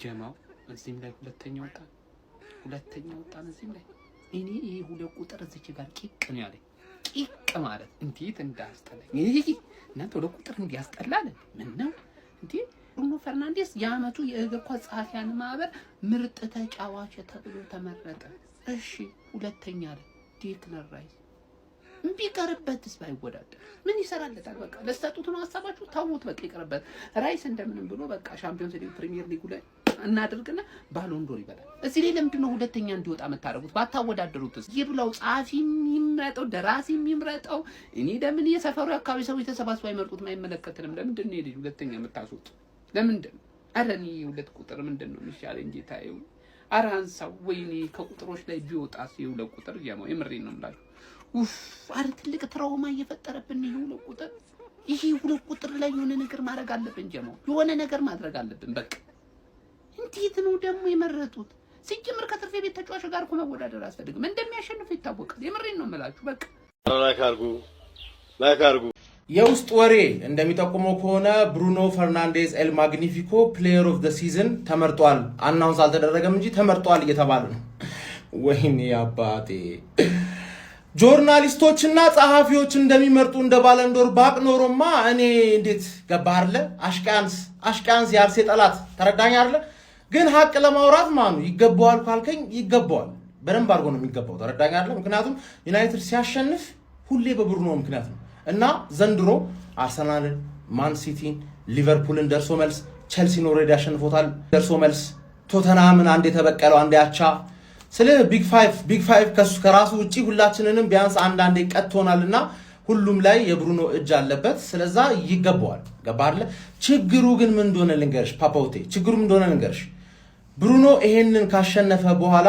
ጀማው እዚህም ላይ ሁለተኛ ወጣን እዚህም ላይ እኔ ይሄ ሁለት ቁጥር እዚች ጋር ቂቅ ነው ያለኝ። ቂቅ ማለት እንዴት እንዳስጠላኝ ይሄ እናንተ ሁለት ቁጥር እንዲያስጠላል ምን ነው እንዴ? ብሩኖ ፈርናንዴስ የዓመቱ የእግር ኳስ ጸሐፊያን ማህበር ምርጥ ተጫዋች ተብሎ ተመረጠ። እሺ ሁለተኛ ላይ ዴክለር ራይስ ቢቀርበትስ ባይወዳደር ምን ይሰራለታል? በቃ ለስተቱት ነው ሐሳባችሁ ታውት በቃ ይቀርበት። ራይስ እንደምንም ብሎ በቃ ሻምፒዮንስ ሊግ ፕሪሚየር ሊግ ላይ እናድርግና ባሎን ዶር ይበላል። እዚህ ላይ ለምንድን ነው ሁለተኛ እንዲወጣ መታረጉት? ባታወዳደሩትስ? ይብላው ጸሐፊም ይምረጠው ደራሲም ይምረጠው። እኔ ለምን የሰፈሩ አካባቢ ሰዎች ተሰባስበው አይመርጡትም? አይመለከተንም። ለምንድን ነው ልጅ ሁለተኛ የምታስወጡ? ለምንድን ነው? ኧረ እኔ ሁለት ቁጥር ምንድን ነው የሚሻለኝ ጌታዬ? ኧረ አንሳው። ወይኔ ከቁጥሮች ላይ ቢወጣስ የሁለት ቁጥር ጀማው የምሬን ነው የምላችሁ። አረ ትልቅ ትራውማ እየፈጠረብን ነው ሁለት ቁጥር። ይሄ ሁለት ቁጥር ላይ የሆነ ነገር ማድረግ አለብን ጀማው፣ የሆነ ነገር ማድረግ አለብን በቃ። እንዴት ነው ደግሞ የመረጡት? ሲጀምር ከትርፌ ቤት ተጫዋች ጋር እኮ መወዳደር አያስፈልግም። እንደሚያሸንፍ ይታወቃል። የምሬን ነው የምላችሁ በቃ። ላይክ አድርጉ። የውስጥ ወሬ እንደሚጠቁመው ከሆነ ብሩኖ ፈርናንዴዝ ኤል ማግኒፊኮ ፕሌየር ኦፍ ዘ ሲዝን ተመርጧል። አናውንስ አልተደረገም እንጂ ተመርጧል እየተባለ ነው። ወይኔ አባቴ ጆርናሊስቶችና ጸሐፊዎች እንደሚመርጡ እንደ ባለንዶር ባቅ ኖሮማ እኔ እንዴት ገባህ አይደለ? አሽቃንስ የአርሴ ጠላት ተረዳኝ አይደለ? ግን ሀቅ ለማውራት ማኑ ይገባዋል ካልከኝ ይገባዋል። በደንብ አድርጎ ነው የሚገባው። ተረዳኝ አይደለ? ምክንያቱም ዩናይትድ ሲያሸንፍ ሁሌ በብሩኖ ምክንያት ነው እና ዘንድሮ አርሰናልን፣ ማን ሲቲን፣ ሊቨርፑልን ደርሶ መልስ፣ ቼልሲን ኦልሬዲ ያሸንፎታል ደርሶ መልስ፣ ቶተንሃምን አንድ የተበቀለው አንድ ያቻ ስለ ቢግ ፋይቭ ከራሱ ውጪ ሁላችንንም ቢያንስ አንዳንዴ ቀጥቶናልና ሁሉም ላይ የብሩኖ እጅ አለበት። ስለዛ ይገባዋል። ገባለ? ችግሩ ግን ምን እንደሆነ ልንገርሽ ፓፓውቴ፣ ችግሩ ምን እንደሆነ ልንገርሽ። ብሩኖ ይሄንን ካሸነፈ በኋላ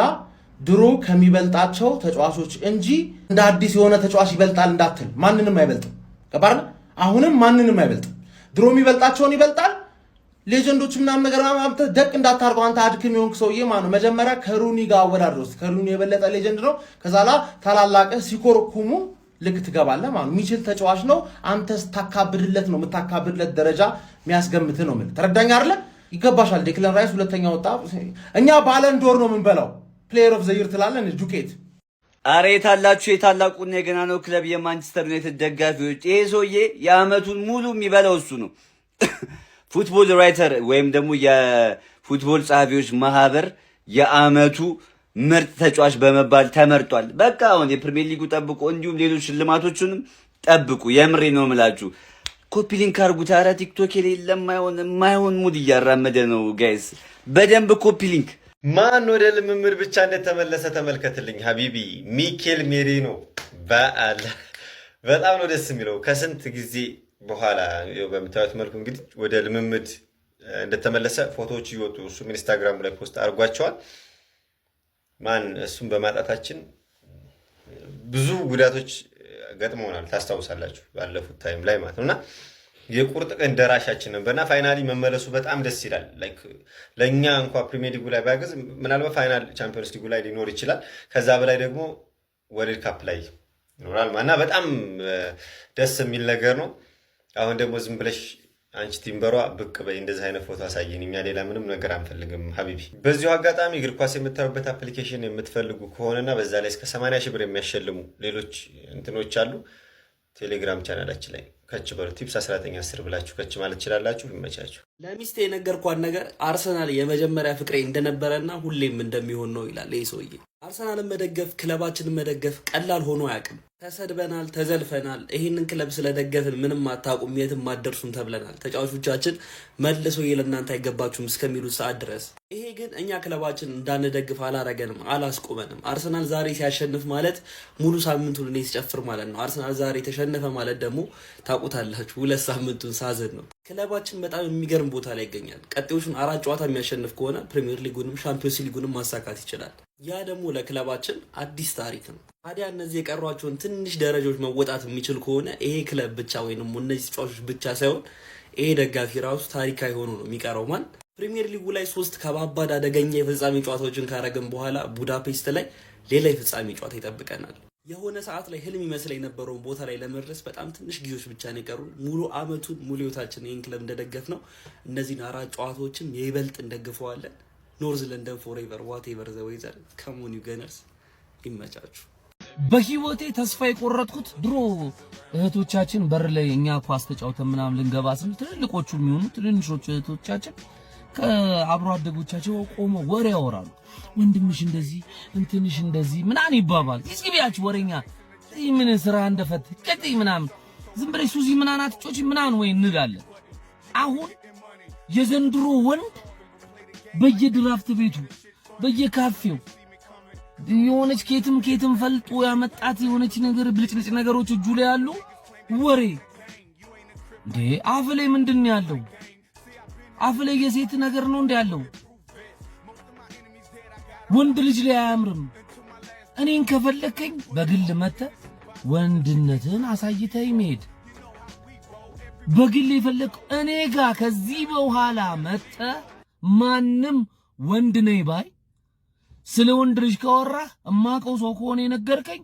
ድሮ ከሚበልጣቸው ተጫዋቾች እንጂ እንደ አዲስ የሆነ ተጫዋች ይበልጣል እንዳትል፣ ማንንም አይበልጥም። ገባለ? አሁንም ማንንም አይበልጥም። ድሮ የሚበልጣቸውን ይበልጣል። ሌጀንዶች ምናምን ነገር ማምጣት ደቅ እንዳታርገው አንተ አድክም የሆንክ ሰውዬ ማለት ነው። መጀመሪያ ከሩኒ ጋር አወዳድሮስ ከሩኒ የበለጠ ሌጀንድ ነው። ከዛላ ታላላቀ ሲኮርኩሙ ልክ ትገባለህ ማለት የሚችል ተጫዋች ነው። አንተስ ታካብድለት ነው የምታካብድለት ደረጃ የሚያስገምት ነው። ምን ተረዳኝ አይደለ? ይገባሻል። ዴክለር ራይስ ሁለተኛ ወጣ። እኛ ባለንዶር ነው የምንበላው። ፕሌየር ኦፍ ዘ ይር ትላለን ዱቄት። አሬ የታላችሁ የታላቁና የገናናው ክለብ የማንቸስተር ዩናይትድ ደጋፊዎች፣ ይሄ ሰውዬ የአመቱን ሙሉ የሚበላው እሱ ነው። ፉትቦል ራይተር ወይም ደግሞ የፉትቦል ጸሐፊዎች ማህበር የአመቱ ምርጥ ተጫዋች በመባል ተመርጧል። በቃ አሁን የፕሪሚየር ሊጉ ጠብቁ፣ እንዲሁም ሌሎች ሽልማቶችንም ጠብቁ። የምሬ ነው የምላችሁ። ኮፒ ሊንክ አድርጉት። ኧረ ቲክቶክ የሌለ የማይሆን ሙድ እያራመደ ነው ጋይስ። በደንብ ኮፒ ሊንክ። ማን ወደ ልምምድ ብቻ እንደተመለሰ ተመልከትልኝ ሀቢቢ። ሚኬል ሜሪኖ በጣም ነው ደስ የሚለው። ከስንት ጊዜ በኋላ በምታዩት መልኩ እንግዲህ ወደ ልምምድ እንደተመለሰ ፎቶዎች እየወጡ እሱም ኢንስታግራም ላይ ፖስት አድርጓቸዋል። ማን እሱም በማጣታችን ብዙ ጉዳቶች ገጥመውናል፣ ታስታውሳላችሁ ባለፉት ታይም ላይ ማለት ነውና የቁርጥ ቀን ደራሻችን ነበርና ፋይናሊ መመለሱ በጣም ደስ ይላል። ላይክ ለኛ እንኳን ፕሪሚየር ሊጉ ላይ ባያገዝ ምናልባት ፋይናል ቻምፒዮንስ ሊጉ ላይ ሊኖር ይችላል። ከዛ በላይ ደግሞ ወርልድ ካፕ ላይ ይኖራል ማና በጣም ደስ የሚል ነገር ነው። አሁን ደግሞ ዝም ብለሽ አንቺ ቲምበሯ ብቅ በይ እንደዚህ አይነት ፎቶ አሳየን፣ እኛ ሌላ ምንም ነገር አንፈልግም ሀቢቢ። በዚሁ አጋጣሚ እግር ኳስ የምታዩበት አፕሊኬሽን የምትፈልጉ ከሆነና በዛ ላይ እስከ 80 ሺህ ብር የሚያሸልሙ ሌሎች እንትኖች አሉ። ቴሌግራም ቻናላችን ላይ ከች በሉ ቲፕስ 1910 ብላችሁ ከች ማለት ትችላላችሁ። ይመቻችሁ። ለሚስቴ የነገርኳት ነገር አርሰናል የመጀመሪያ ፍቅሬ እንደነበረና ሁሌም እንደሚሆን ነው ይላል ይህ ሰውዬ። አርሰናልን መደገፍ ክለባችንን መደገፍ ቀላል ሆኖ አያውቅም። ተሰድበናል፣ ተዘልፈናል። ይህንን ክለብ ስለደገፍን ምንም አታውቁም፣ የትም አትደርሱም ተብለናል። ተጫዋቾቻችን መልሶ ለእናንተ አይገባችሁም እስከሚሉት ሰዓት ድረስ። ይሄ ግን እኛ ክለባችን እንዳንደግፍ አላረገንም፣ አላስቆመንም። አርሰናል ዛሬ ሲያሸንፍ ማለት ሙሉ ሳምንቱን እኔ ሲጨፍር ማለት ነው። አርሰናል ዛሬ ተሸነፈ ማለት ደግሞ ታውቁታላችሁ፣ 2 ሳምንቱን ሳዘን ነው። ክለባችን በጣም የሚገርም ቦታ ላይ ይገኛል። ቀጣዮቹን 4 ጨዋታ የሚያሸንፍ ከሆነ ፕሪሚየር ሊጉንም ሻምፒዮንስ ሊጉንም ማሳካት ይችላል። ያ ደግሞ ለክለባችን አዲስ ታሪክ ነው። ታዲያ እነዚህ የቀሯቸውን ትንሽ ደረጃዎች መወጣት የሚችል ከሆነ ይሄ ክለብ ብቻ ወይም እነዚህ ተጫዋቾች ብቻ ሳይሆን ይሄ ደጋፊ ራሱ ታሪካዊ ሆኖ ነው የሚቀረው። ማን ፕሪሚየር ሊጉ ላይ 3 ከባባድ አደገኛ የፍጻሜ ጨዋታዎችን ካረግን በኋላ ቡዳፔስት ላይ ሌላ የፍጻሜ ጨዋታ ይጠብቀናል። የሆነ ሰዓት ላይ ህልም ይመስል የነበረውን ቦታ ላይ ለመድረስ በጣም ትንሽ ጊዜዎች ብቻ ነው የቀሩን። ሙሉ አመቱን ሙሉ ህይወታችን ይህን ክለብ እንደደገፍ ነው እነዚህን 4 ጨዋታዎችም የይበልጥ እንደግፈዋለን። ኖርዝ ለንደን ፎሬቨር ዋቴቨር ዘ ዌዘር ከሞን ዩ ገነርስ ይመቻችሁ። በህይወቴ ተስፋ የቆረጥኩት ድሮ እህቶቻችን በር ላይ እኛ ኳስ ተጫውተን ምናምን ልንገባ ስንል ትልልቆቹ የሚሆኑ ትንንሾቹ እህቶቻችን ከአብሮ አደጎቻቸው ቆሞ ወሬ ያወራሉ። ወንድምሽ እንደዚህ እንትንሽ እንደዚህ ምናምን ይባባል። ይስቂያችሁ ወሬኛ ምን ስራ እንደፈት ከጥይ ምናምን ዝም ብለሽ ሱዚ ምናምን አትጮቺ ምናምን ወይ እንላለን። አሁን የዘንድሮ ወንድ በየድራፍት ቤቱ በየካፌው የሆነች ኬትም ፈልጦ ያመጣት የሆነች ነገር ብልጭልጭ ነገሮች እጁ ላይ ያሉ ወሬ እንዴ አፍ ላይ ምንድን ነው ያለው? አፍ ላይ የሴት ነገር ነው እንዴ ያለው? ወንድ ልጅ ላይ አያምርም። እኔን ከፈለከኝ በግል መተ ወንድነትን አሳይተኝ መሄድ በግል የፈለክ እኔ ጋር ከዚህ በኋላ መተ ማንም ወንድ ነኝ ባይ ስለ ወንድ ልጅ ካወራህ እማቀው ሰው ከሆነ የነገርከኝ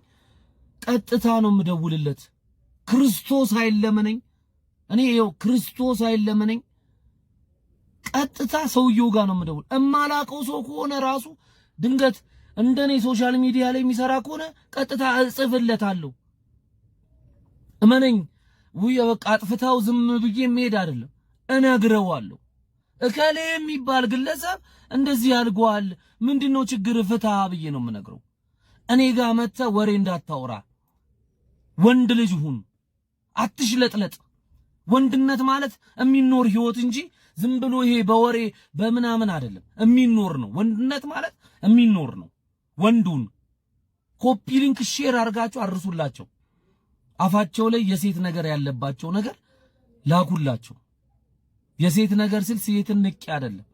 ቀጥታ ነው የምደውልለት። ክርስቶስ አይለመነኝ እኔ ይኸው ክርስቶስ አይለመነኝ ቀጥታ ሰውየው ጋር ነው የምደውል። እማላቀው ሰው ከሆነ ራሱ ድንገት እንደኔ ሶሻል ሚዲያ ላይ የሚሰራ ከሆነ ቀጥታ እጽፍለታለሁ። እመነኝ ወይ በቃ አጥፍታው ዝም ብዬ መሄድ አይደለም እነግረዋለሁ። እከሌ የሚባል ግለሰብ እንደዚህ አድርጓል፣ ምንድነው ችግር ፍታ ብዬ ነው የምነግረው። እኔ ጋር መተህ ወሬ እንዳታወራ። ወንድ ልጅ ሁን፣ አትሽለጥለጥ። ወንድነት ማለት የሚኖር ህይወት እንጂ ዝም ብሎ ይሄ በወሬ በምናምን አይደለም፣ የሚኖር ነው። ወንድነት ማለት የሚኖር ነው። ወንዱን ኮፒ ሊንክ ሼር አድርጋችሁ አርሱላቸው። አፋቸው ላይ የሴት ነገር ያለባቸው ነገር ላኩላቸው። የሴት ነገር ስል ሴትን ንቄ አይደለም።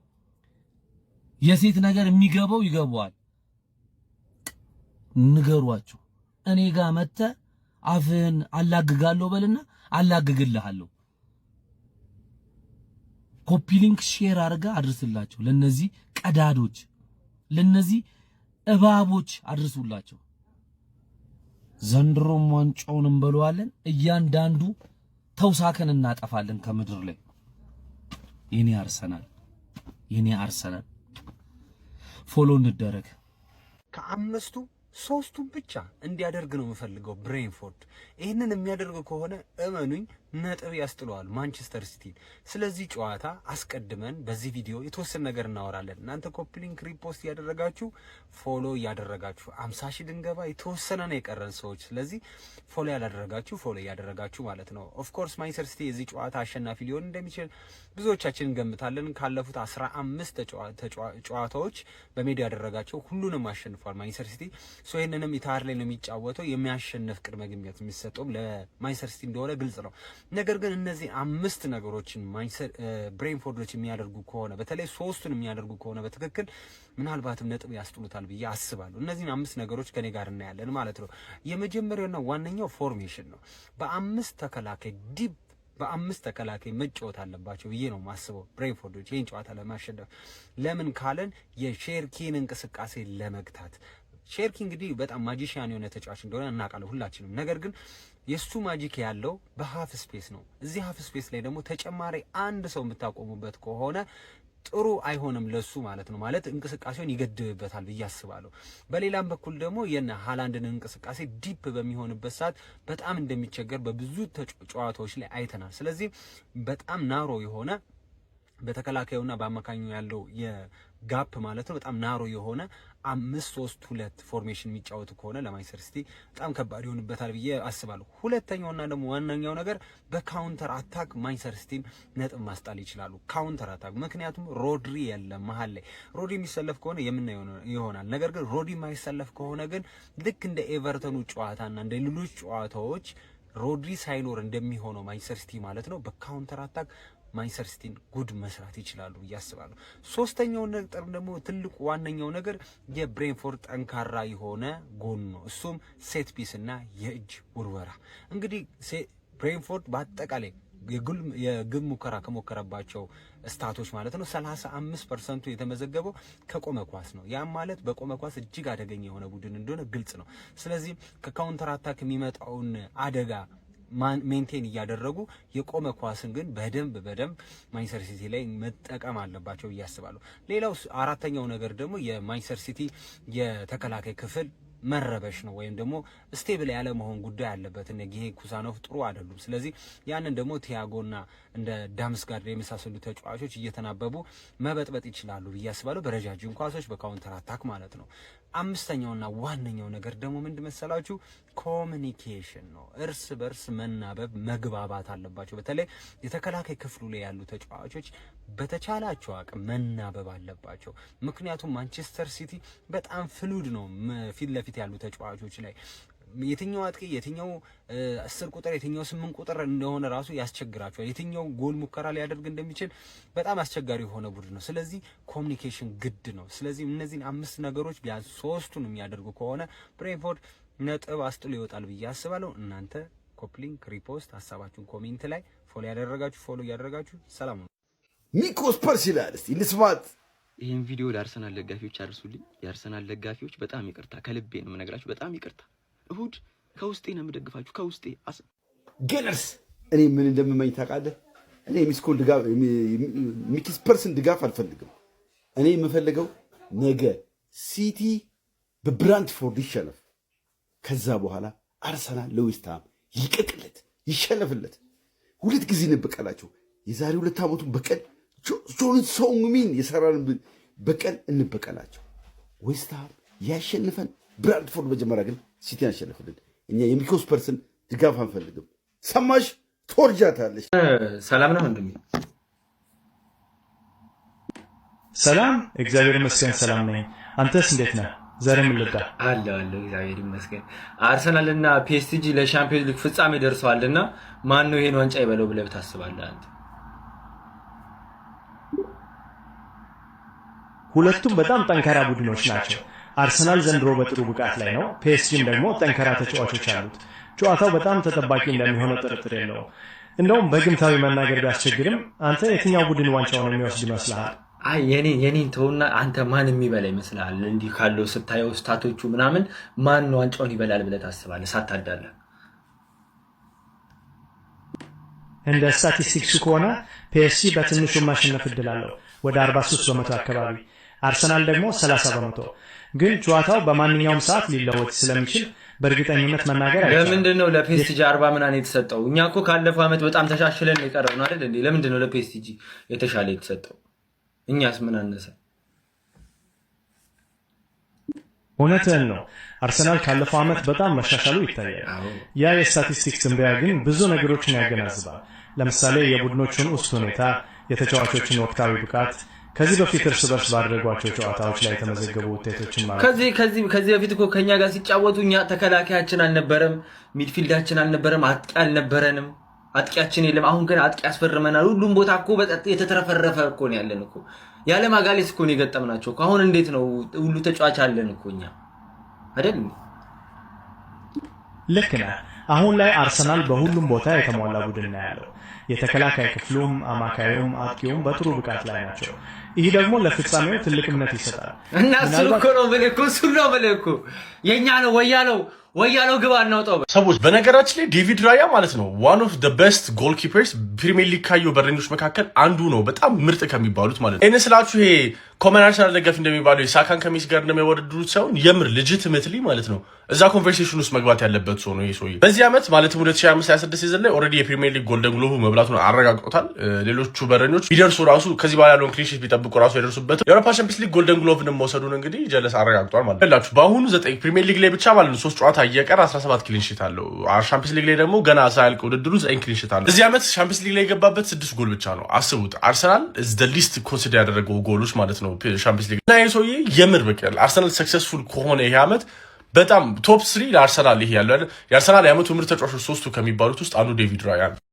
የሴት ነገር የሚገባው ይገባዋል። ንገሯቸው። እኔ ጋር መተህ አፍህን አላግጋለሁ በልና አላግግልሃለሁ። ኮፒ ሊንክ ሼር አድርጋ አድርስላቸው። ለነዚህ ቀዳዶች፣ ለነዚህ እባቦች አድርሱላቸው። ዘንድሮም ዋንጫውን እንበለዋለን። እያንዳንዱ ተውሳከን እናጠፋለን ከምድር ላይ። የኔ አርሰናል ፎሎ እንደረግ። ከአምስቱ 3ቱን ብቻ እንዲያደርግ ነው የምፈልገው ብሬንፎርድ። ይህንን የሚያደርግ ከሆነ እመኑኝ ነጥብ ያስጥለዋል ማንቸስተር ሲቲ። ስለዚህ ጨዋታ አስቀድመን በዚህ ቪዲዮ የተወሰነ ነገር እናወራለን። እናንተ ኮፒ ሊንክ ሪፖስት እያደረጋችሁ ፎሎ እያደረጋችሁ 50 ሺህ ድንገባ የተወሰነ ነው የቀረን ሰዎች። ስለዚህ ፎሎ ያላደረጋችሁ ፎሎ እያደረጋችሁ ማለት ነው። ኦፍ ኮርስ ማንቸስተር ሲቲ የዚህ ጨዋታ አሸናፊ ሊሆን እንደሚችል ብዙዎቻችን እንገምታለን። ካለፉት 15 ጨዋታዎች በሜዳ ያደረጋቸው ሁሉንም አሸንፏል ማንቸስተር ሲቲ። ሶ ይሄንንም ኢታር ላይ ነው የሚጫወተው። የሚያሸንፍ ቅድመ ግምት የሚሰጠው ለማንቸስተር ሲቲ እንደሆነ ግልጽ ነው። ነገር ግን እነዚህ 5 ነገሮችን ብሬንፎርዶች የሚያደርጉ ከሆነ በተለይ 3ቱን የሚያደርጉ ከሆነ በትክክል ምናልባትም ነጥብ ያስጥሉታል ብዬ አስባለሁ። እነዚህን 5 ነገሮች ከኔ ጋር እናያለን ማለት ነው። የመጀመሪያውና ዋነኛው ፎርሜሽን ነው። በአምስት ተከላካይ መጫወት አለባቸው ብዬ ነው ማስበው ብሬንፎርዶች ይህን ጨዋታ ለማሸነፍ። ለምን ካለን የሼርኪን እንቅስቃሴ ለመግታት። ሼርኪ እንግዲህ በጣም ማጂሻን የሆነ ተጫዋች እንደሆነ እናውቃለን ሁላችንም። ነገር ግን የሱ ማጂክ ያለው በሃፍ ስፔስ ነው። እዚህ ሃፍ ስፔስ ላይ ደግሞ ተጨማሪ አንድ ሰው የምታቆሙበት ከሆነ ጥሩ አይሆንም ለሱ ማለት ነው። ማለት እንቅስቃሴውን ይገድብበታል ብዬ አስባለሁ። በሌላም በኩል ደግሞ የነ ሃላንድን እንቅስቃሴ ዲፕ በሚሆንበት ሰዓት በጣም እንደሚቸገር በብዙ ጨዋታዎች ላይ አይተናል። ስለዚህ በጣም ናሮ የሆነ በተከላካዩና በአማካኙ ያለው የጋፕ ማለት ነው በጣም ናሮ የሆነ 5-3-2 ፎርሜሽን የሚጫወቱ ከሆነ ለማንቸስተር ሲቲ በጣም ከባድ ይሆንበታል ብዬ አስባለሁ። ሁለተኛውና ደግሞ ዋነኛው ነገር በካውንተር አታክ ማንቸስተር ሲቲን ነጥብ ማስጣል ይችላሉ። ካውንተር አታክ ምክንያቱም ሮድሪ የለም መሀል ላይ። ሮድሪ የሚሰለፍ ከሆነ የምናየው ይሆናል። ነገር ግን ሮድሪ የማይሰለፍ ከሆነ ግን ልክ እንደ ኤቨርተኑ ጨዋታና እንደ ሌሎች ጨዋታዎች ሮድሪ ሳይኖር እንደሚሆነው ማንቸስተር ሲቲ ማለት ነው በካውንተር አታክ ማንቸስተር ሲቲን ጉድ መስራት ይችላሉ እያስባለሁ። ሶስተኛው ነጥብ ደግሞ ትልቁ ዋነኛው ነገር የብሬንፎርድ ጠንካራ የሆነ ጎን ነው። እሱም ሴት ፒስ እና የእጅ ውርወራ። እንግዲህ ብሬንፎርድ በአጠቃላይ የግብ ሙከራ ከሞከረባቸው ስታቶች ማለት ነው 35% የተመዘገበው ከቆመ ኳስ ነው። ያም ማለት በቆመ ኳስ እጅግ አደገኛ የሆነ ቡድን እንደሆነ ግልጽ ነው። ስለዚህ ከካውንተር አታክ የሚመጣውን አደጋ ሜንቴን እያደረጉ የቆመ ኳስን ግን በደንብ ማንቸስተር ሲቲ ላይ መጠቀም አለባቸው ብዬ አስባለሁ። ሌላው አራተኛው ነገር ደግሞ የማንቸስተር ሲቲ የተከላካይ ክፍል መረበሽ ነው ወይም ደግሞ ስቴብል ያለ መሆን ጉዳይ አለበት። እነ ጊሄ ኩሳኖቭ ጥሩ አይደሉም። ስለዚህ ያንን ደግሞ ቲያጎና እንደ ዳምስጋርድ የመሳሰሉ ተጫዋቾች እየተናበቡ መበጥበጥ ይችላሉ ብዬ አስባለሁ፣ በረጃጅም ኳሶች በካውንተር አታክ ማለት ነው። አምስተኛውና ዋነኛው ነገር ደግሞ ምንድን መሰላችሁ? ኮሚኒኬሽን ነው። እርስ በርስ መናበብ መግባባት አለባቸው። በተለይ የተከላካይ ክፍሉ ላይ ያሉ ተጫዋቾች በተቻላቸው አቅም መናበብ አለባቸው። ምክንያቱም ማንቸስተር ሲቲ በጣም ፍሉድ ነው ፊት ለፊት ያሉ ተጫዋቾች ላይ የትኛው አጥቂ የትኛው 10 ቁጥር የትኛው 8 ቁጥር እንደሆነ ራሱ ያስቸግራቸዋል። የትኛው ጎል ሙከራ ሊያደርግ እንደሚችል በጣም አስቸጋሪ የሆነ ቡድን ነው። ስለዚህ ኮሚኒኬሽን ግድ ነው። ስለዚህ እነዚህን 5 ነገሮች ቢያንስ 3ቱን የሚያደርጉ ከሆነ ብሬንትፎርድ ነጥብ አስጥሎ ይወጣል ብዬ አስባለሁ። እናንተ ኮፕሊንግ ሪፖስት ሀሳባችሁን ኮሜንት ላይ ፎሎ ያደረጋችሁ ሰላም ነው። ሚኮስ ፐርስ ይላል። እስቲ እንስማት። ይህን ቪዲዮ ለአርሰናል ደጋፊዎች አድርሱልኝ። የአርሰናል ደጋፊዎች በጣም ይቅርታ፣ ከልቤ ነው የምነግራችሁ። በጣም ይቅርታ። እሁድ ከውስጤ ነው የምደግፋችሁ፣ ከውስጤ ገነርስ። እኔ ምን እንደምመኝ ታውቃለህ? እኔ ሚኪስ ፐርስን ድጋፍ አልፈልግም። እኔ የምፈልገው ነገ ሲቲ በብራንትፎርድ ይሸነፍ፣ ከዛ በኋላ አርሰናል ለዌስትሃም ይልቀቅለት፣ ይሸነፍለት። 2 ጊዜ እንበቀላቸው። የዛሬ 2 ዓመቱን በቀል ጆን ሶንግሚን የሰራን በቀል እንበቀላቸው። ዌስትሃም ያሸንፈን፣ ብራንትፎርድ መጀመሪያ ግን ሲቲ ያሸንፍልን። እኛ የሚኮስ ፐርስን ድጋፍ አንፈልግም። ሰማሽ? ትወርጃታለሽ። ሰላም ነው ወንድሜ? ሰላም፣ እግዚአብሔር ይመስገን ሰላም ነኝ። አንተስ እንዴት ነህ? ዛሬ ምን ልዳ? አለሁ እግዚአብሔር ይመስገን። አርሰናልና ፒኤስጂ ለሻምፒዮንስ ሊግ ፍጻሜ ደርሰዋልና ማን ነው ይሄን ዋንጫ ይበለው ብለህ ታስባለህ አንተ? ሁለቱም በጣም ጠንካራ ቡድኖች ናቸው። አርሰናል ዘንድሮ በጥሩ ብቃት ላይ ነው። ፒኤስጂም ደግሞ ጠንካራ ተጫዋቾች አሉት። ጨዋታው በጣም ተጠባቂ እንደሚሆነው ጥርጥር የለውም። እንደውም በግምታዊ መናገር ቢያስቸግርም አንተ የትኛው ቡድን ዋንጫውን የሚወስድ ይመስልሃል? አይ የኔን ተውና አንተ ማን የሚበላ ይመስልሃል? እንዲህ ካለው ስታየው ስታቶቹ ምናምን ማን ዋንጫውን ይበላል ብለህ ታስባለህ ሳታዳላ? እንደ ስታቲስቲክሱ ከሆነ ፒኤስጂ በትንሹ ማሸነፍ እድል አለው፣ ወደ 43 በመቶ አካባቢ። አርሰናል ደግሞ 30 በመቶ። ግን ጨዋታው በማንኛውም ሰዓት ሊለወጥ ስለሚችል በእርግጠኝነት መናገር አይቻልም። ለምንድን ነው ለፒኤስጂ 40 ምናምን የተሰጠው? እኛ እኮ ካለፈው ዓመት በጣም ተሻሽለን የቀረብ ነው አይደል እንዴ? ለምንድን ነው ለፒኤስጂ የተሻለ የተሰጠው? እኛስ ምን አነሰ? እውነትህን ነው። አርሰናል ካለፈው ዓመት በጣም መሻሻሉ ይታያል። ያ የስታቲስቲክስ ትንበያ ግን ብዙ ነገሮችን ያገናዝባል። ለምሳሌ የቡድኖቹን ውስጥ ሁኔታ፣ የተጫዋቾችን ወቅታዊ ብቃት፣ ከዚህ በፊት እርስ በርስ ባደረጓቸው ጨዋታዎች ላይ የተመዘገቡ ውጤቶችን ማለት ከዚህ በፊት እኮ ከኛ ጋር ሲጫወቱ እኛ ተከላካያችን አልነበረም፣ ሚድፊልዳችን አልነበረም፣ አጥቂ አልነበረንም፣ አጥቂያችን የለም። አሁን ግን አጥቂ ያስፈርመናል። ሁሉም ቦታ እኮ የተትረፈረፈ እኮ ነው ያለን እኮ። ያለ ማጋሌስ እኮ ነው የገጠምናቸው እኮ። አሁን እንዴት ነው ሁሉ ተጫዋች አለን እኮ እኛ አይደል? ልክ ነህ። አሁን ላይ አርሰናል በሁሉም ቦታ የተሟላ ቡድን ነው ያለው። የተከላካይ ክፍሉም አማካዩም አጥቂውም በጥሩ ብቃት ላይ ናቸው። ይህ ደግሞ ለፍጻሜው ትልቅ እምነት ይሰጣል። እና እሱ እኮ ነው ብለህ እኮ የእኛ ነው ወያለው ግባ እናውጣው ሰዎች። በነገራችን ላይ ዴቪድ ራያ ማለት ነው ዋን ኦፍ ዘ ቤስት ጎል ኪፐርስ ፕሪሚየር ሊግ ካየው በረኞች መካከል አንዱ ነው። በጣም ምርጥ ከሚባሉት ማለት ነው። እኔ ስላችሁ ይሄ ኮመን አርሰናል ደጋፊ እንደሚባለው የሳካን ከሜሲ ጋር እንደሚያወዳድሩት ሳይሆን የምር ሌጂቲሜትሊ ማለት ነው እዛ ኮንቨርሴሽን ውስጥ መግባት ያለበት ሰው ነው ይሄ ሰውዬ። በዚህ ዓመት ማለትም 2025/26 ሲዝን ላይ ኦልሬዲ የፕሪሚየር ሊግ ጎልደን ግሎብ መብላቱን አረጋግጦታል። ሌሎቹ በረኞች ቢደርሱ ራሱ ከዚህ በኋላ ያለውን ክሊን ሺት ቢጠብቁ ራሱ የደርሱበት የአውሮፓ ቻምፒየንስ ሊግ ጎልደን ግሎብን መውሰዱን እንግዲህ ጀለስ አረጋግጧል ማለት ነው። ላችሁ በአሁኑ 9 ፕሪሚየር ሊግ ላይ ብቻ ማለት ነው 3 ጨዋታ እየቀረ 17 ክሊን ሺት አለው። ቻምፒየንስ ሊግ ላይ ደግሞ ገና ሳያልቅ ውድድሩ 9 ክሊን ሺት አለው። በዚህ ዓመት ቻምፒየንስ ሊግ ላይ የገባበት 6 ጎል ብቻ ነው። አስቡት። አርሰናል is the least ኮንሲደር ያደረገው ጎሎች ማለት ነው ቻምፒየንስ ሊግ እና ይሄ ሰውዬ የምር በቃ አርሰናል ሰክሰስፉል ከሆነ ይሄ ዓመት በጣም ቶፕ 3 ለአርሰናል ይሄ ያለው የአርሰናል የዓመቱ ምርጥ ተጫዋቾች 3ቱ ከሚባሉት ውስጥ አንዱ ዴቪድ ራያ ነው።